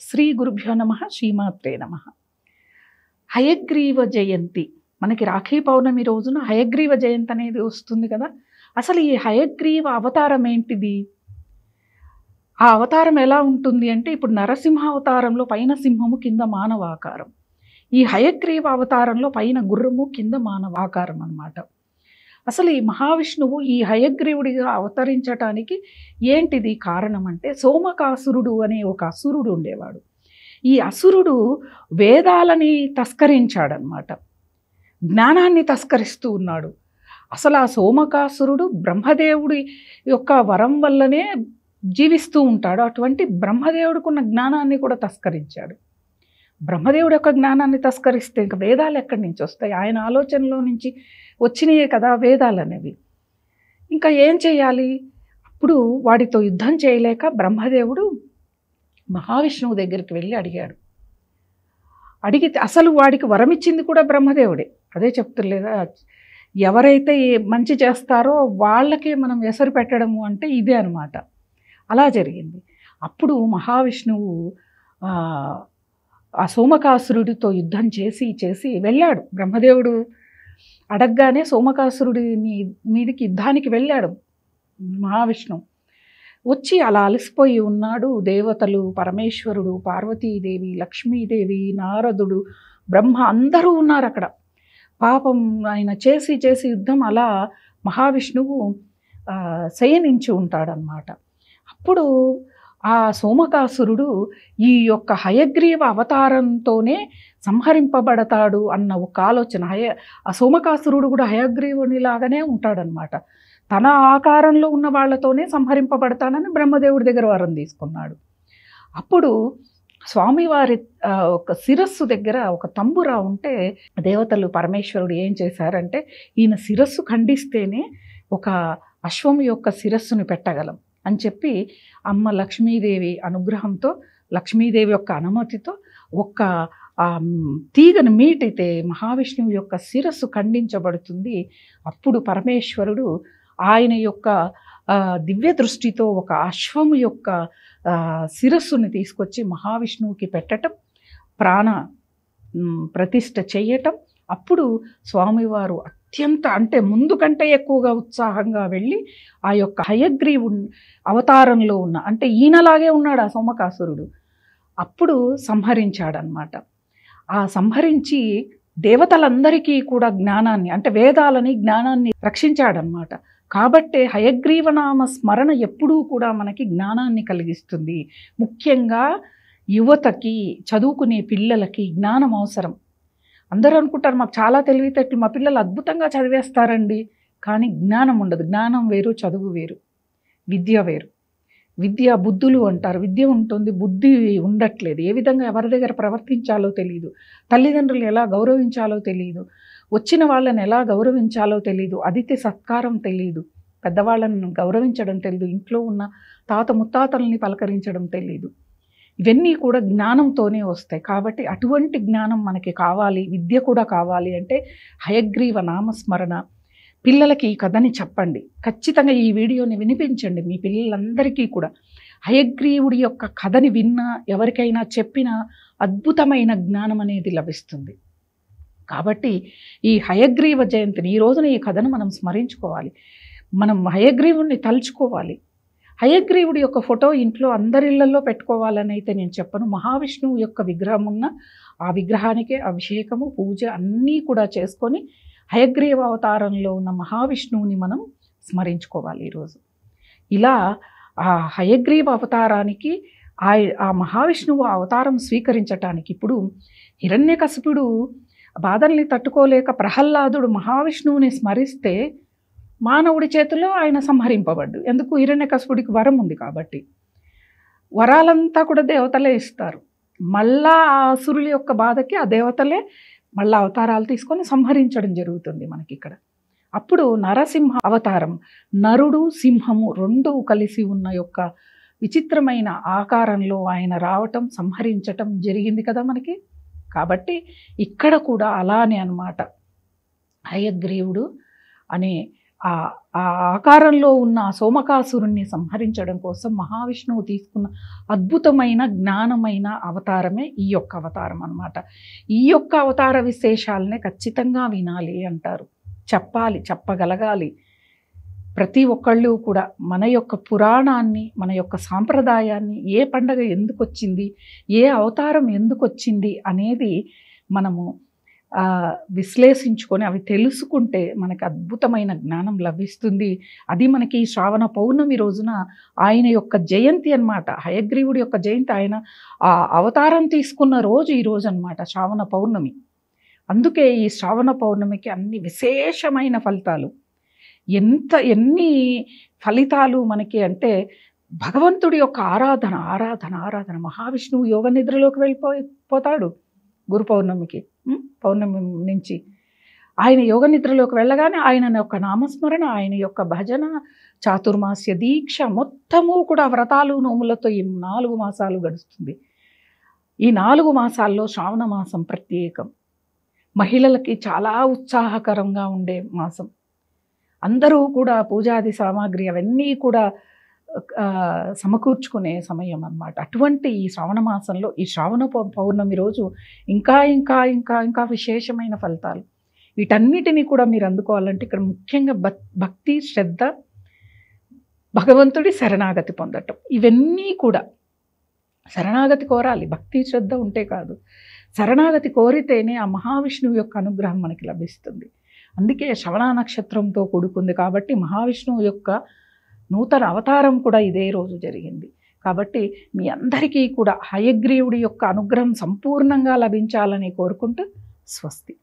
శ్రీ గురుభ్యో నమః శ్రీమాత్రే నమః. హయగ్రీవ జయంతి మనకి రాఖీ పౌర్ణమి రోజున హయగ్రీవ జయంతి అనేది వస్తుంది కదా. అసలు ఈ హయగ్రీవ అవతారం ఏంటిది? ఆ అవతారం ఎలా ఉంటుంది అంటే, ఇప్పుడు నరసింహ అవతారంలో పైన సింహము కింద మానవ ఆకారం, ఈ హయగ్రీవ అవతారంలో పైన గుర్రము కింద మానవ ఆకారం అన్నమాట. అసలు ఈ మహావిష్ణువు ఈ హయగ్రీవుడిగా అవతరించటానికి ఏంటిది కారణం అంటే, సోమకాసురుడు అనే ఒక అసురుడు ఉండేవాడు. ఈ అసురుడు వేదాలని తస్కరించాడనమాట, జ్ఞానాన్ని తస్కరిస్తూ ఉన్నాడు. అసలు ఆ సోమకాసురుడు బ్రహ్మదేవుడి యొక్క వరం వల్లనే జీవిస్తూ ఉంటాడు. అటువంటి బ్రహ్మదేవుడికున్న జ్ఞానాన్ని కూడా తస్కరించాడు. బ్రహ్మదేవుడి యొక్క జ్ఞానాన్ని తస్కరిస్తే ఇంకా వేదాలు ఎక్కడి నుంచి వస్తాయి? ఆయన ఆలోచనలో నుంచి వచ్చినాయే కదా వేదాలు అనేవి. ఇంకా ఏం చేయాలి? అప్పుడు వాడితో యుద్ధం చేయలేక బ్రహ్మదేవుడు మహావిష్ణువు దగ్గరికి వెళ్ళి అడిగాడు. అడిగితే అసలు వాడికి వరం ఇచ్చింది కూడా బ్రహ్మదేవుడే. అదే చెప్తులేదా, ఎవరైతే మంచి చేస్తారో వాళ్ళకే మనం ఎసరు పెట్టడము అంటే ఇదే అనమాట. అలా జరిగింది. అప్పుడు మహావిష్ణువు ఆ సోమకాసురుడితో యుద్ధం చేసి వెళ్ళాడు. బ్రహ్మదేవుడు అడగగానే సోమకాసురుడి మీదికి యుద్ధానికి వెళ్ళాడు మహావిష్ణువు. వచ్చి అలా అలసిపోయి ఉన్నాడు. దేవతలు, పరమేశ్వరుడు, పార్వతీదేవి, లక్ష్మీదేవి, నారదుడు, బ్రహ్మ అందరూ ఉన్నారు అక్కడ. పాపం ఆయన చేసి యుద్ధం అలా మహావిష్ణువు శయనించి ఉంటాడనమాట. అప్పుడు ఆ సోమకాసురుడు ఈ యొక్క హయగ్రీవ అవతారంతోనే సంహరింపబడతాడు అన్న ఒక ఆలోచన. ఆ సోమకాసురుడు కూడా హయగ్రీవునిలాగానే ఉంటాడనమాట. తన ఆకారంలో ఉన్న వాళ్ళతోనే సంహరింపబడతానని బ్రహ్మదేవుడి దగ్గర వరం తీసుకున్నాడు. అప్పుడు స్వామివారి ఒక శిరస్సు దగ్గర ఒక తంబురా ఉంటే దేవతలు, పరమేశ్వరుడు ఏం చేశారంటే, ఈయన శిరస్సు ఖండిస్తేనే ఒక అశ్వం యొక్క శిరస్సుని పెట్టగలం అని చెప్పి అమ్మ లక్ష్మీదేవి అనుగ్రహంతో, లక్ష్మీదేవి యొక్క అనుమతితో ఒక్క తీగను మీటితే మహావిష్ణువు యొక్క శిరస్సు ఖండించబడుతుంది. అప్పుడు పరమేశ్వరుడు ఆయన యొక్క దివ్య దృష్టితో ఒక అశ్వము యొక్క శిరస్సుని తీసుకొచ్చి మహావిష్ణువుకి పెట్టడం, ప్రాణ ప్రతిష్ఠ చేయటం. అప్పుడు స్వామివారు అత్యంత అంటే ముందు కంటే ఎక్కువగా ఉత్సాహంగా వెళ్ళి ఆ యొక్క హయగ్రీవు అవతారంలో ఉన్న, అంటే ఈయనలాగే ఉన్నాడు ఆ సోమకాసురుడు, అప్పుడు సంహరించాడనమాట. ఆ సంహరించి దేవతలందరికీ కూడా జ్ఞానాన్ని, అంటే వేదాలని, జ్ఞానాన్ని రక్షించాడనమాట. కాబట్టే హయగ్రీవనామ స్మరణ ఎప్పుడూ కూడా మనకి జ్ఞానాన్ని కలిగిస్తుంది. ముఖ్యంగా యువతకి, చదువుకునే పిల్లలకి జ్ఞానం అవసరం. అందరూ అనుకుంటారు మాకు చాలా తెలివితేటలు, మా పిల్లలు అద్భుతంగా చదివేస్తారండి, కానీ జ్ఞానం ఉండదు. జ్ఞానం వేరు, చదువు వేరు, విద్య వేరు. విద్య బుద్ధులు అంటారు, విద్య ఉంటుంది, బుద్ధి ఉండట్లేదు. ఏ విధంగా ఎవరి దగ్గర ప్రవర్తించాలో తెలియదు, తల్లిదండ్రులు ఎలా గౌరవించాలో తెలియదు, వచ్చిన వాళ్ళని ఎలా గౌరవించాలో తెలియదు, అతిథి సత్కారం తెలియదు, పెద్దవాళ్ళని గౌరవించడం తెలియదు, ఇంట్లో ఉన్న తాత ముత్తాతల్ని పలకరించడం తెలియదు. ఇవన్నీ కూడా జ్ఞానంతోనే వస్తాయి. కాబట్టి అటువంటి జ్ఞానం మనకి కావాలి, విద్య కూడా కావాలి అంటే హయగ్రీవ నామస్మరణ. పిల్లలకి ఈ కథని చెప్పండి, ఖచ్చితంగా ఈ వీడియోని వినిపించండి మీ పిల్లలందరికీ కూడా. హయగ్రీవుడి యొక్క కథని విన్నా, ఎవరికైనా చెప్పినా అద్భుతమైన జ్ఞానం అనేది లభిస్తుంది. కాబట్టి ఈ హయగ్రీవ జయంతిని, ఈ రోజున ఈ కథను మనం స్మరించుకోవాలి, మనం హయగ్రీవుడిని తలుచుకోవాలి. హయగ్రీవుడి యొక్క ఫోటో ఇంట్లో అందరిళ్లలో పెట్టుకోవాలని అయితే నేను చెప్పను. మహావిష్ణువు యొక్క విగ్రహం ఉన్న ఆ విగ్రహానికే అభిషేకము, పూజ అన్నీ కూడా చేసుకొని హయగ్రీవ అవతారంలో ఉన్న మహావిష్ణువుని మనం స్మరించుకోవాలి ఈరోజు. ఇలా ఆ హయగ్రీవ అవతారానికి, ఆ మహావిష్ణువు అవతారం స్వీకరించటానికి, ఇప్పుడు హిరణ్యకశిపుడు బాధల్ని తట్టుకోలేక ప్రహ్లాదుడు మహావిష్ణువుని స్మరిస్తే మానవుడి చేతిలో ఆయన సంహరింపబడ్డు. ఎందుకు? హిరణ్యకశిపుడికి వరం ఉంది కాబట్టి. వరాలంతా కూడా దేవతలే ఇస్తారు. మళ్ళా ఆ అసురుల యొక్క బాధకి ఆ దేవతలే మళ్ళా అవతారాలు తీసుకొని సంహరించడం జరుగుతుంది మనకి ఇక్కడ. అప్పుడు నరసింహ అవతారం, నరుడు సింహము రెండూ కలిసి ఉన్న యొక్క విచిత్రమైన ఆకారంలో ఆయన రావటం, సంహరించటం జరిగింది కదా మనకి. కాబట్టి ఇక్కడ కూడా అలానే అన్నమాట. హయగ్రీవుడు అనే ఆ ఆ ఆకారంలో ఉన్న ఆ సోమకాసురుణ్ణి సంహరించడం కోసం మహావిష్ణువు తీసుకున్న అద్భుతమైన జ్ఞానమైన అవతారమే ఈ యొక్క అవతారం అన్నమాట. ఈ యొక్క అవతార విశేషాలనే ఖచ్చితంగా వినాలి అంటారు. చెప్పాలి, చెప్పగలగాలి. ప్రతి ఒక్కళ్ళు కూడా మన యొక్క పురాణాన్ని, మన యొక్క సాంప్రదాయాన్ని, ఏ పండగ ఎందుకొచ్చింది, ఏ అవతారం ఎందుకొచ్చింది అనేది మనము విశ్లేషించుకొని అవి తెలుసుకుంటే మనకు అద్భుతమైన జ్ఞానం లభిస్తుంది. అది మనకి శ్రావణ పౌర్ణమి రోజున ఆయన యొక్క జయంతి అన్నమాట. హయగ్రీవుడి యొక్క జయంతి. ఆయన ఆ అవతారం తీసుకున్న రోజు ఈ రోజు అన్నమాట, శ్రావణ పౌర్ణమి. అందుకే ఈ శ్రావణ పౌర్ణమికి అన్ని విశేషమైన ఫలితాలు. ఎన్ని ఫలితాలు మనకి అంటే, భగవంతుడి యొక్క ఆరాధన ఆరాధన ఆరాధన. మహావిష్ణువు యోగ నిద్రలోకి పోతాడు గురు పౌర్ణమికి. పౌర్ణమి నుంచి ఆయన యోగ నిద్రలోకి వెళ్ళగానే ఆయన యొక్క నామస్మరణ, ఆయన యొక్క భజన, చాతుర్మాస్య దీక్ష మొత్తము కూడా వ్రతాలు నోములతో ఈ 4 మాసాలు గడుస్తుంది. ఈ 4 మాసాల్లో శ్రావణ మాసం ప్రత్యేకం. మహిళలకి చాలా ఉత్సాహకరంగా ఉండే మాసం. అందరూ కూడా పూజాది సామాగ్రి అవన్నీ కూడా సమకూర్చుకునే సమయం అన్నమాట. అటువంటి ఈ శ్రావణ మాసంలో ఈ శ్రావణ పౌర్ణమి రోజు ఇంకా ఇంకా ఇంకా ఇంకా విశేషమైన ఫలితాలు. వీటన్నిటినీ కూడా మీరు అందుకోవాలంటే ఇక్కడ ముఖ్యంగా భక్తి, శ్రద్ధ, భగవంతుడి శరణాగతి పొందటం. ఇవన్నీ కూడా శరణాగతి కోరాలి. భక్తి శ్రద్ధ ఉంటే కాదు, శరణాగతి కోరితేనే ఆ మహావిష్ణువు యొక్క అనుగ్రహం మనకి లభిస్తుంది. అందుకే శ్రవణ నక్షత్రంతో కూడుకుంది కాబట్టి మహావిష్ణువు యొక్క నూతన అవతారం కూడా ఇదే రోజు జరిగింది. కాబట్టి మీ అందరికీ కూడా హయగ్రీవుడి యొక్క అనుగ్రహం సంపూర్ణంగా లభించాలని కోరుకుంటూ స్వస్తి.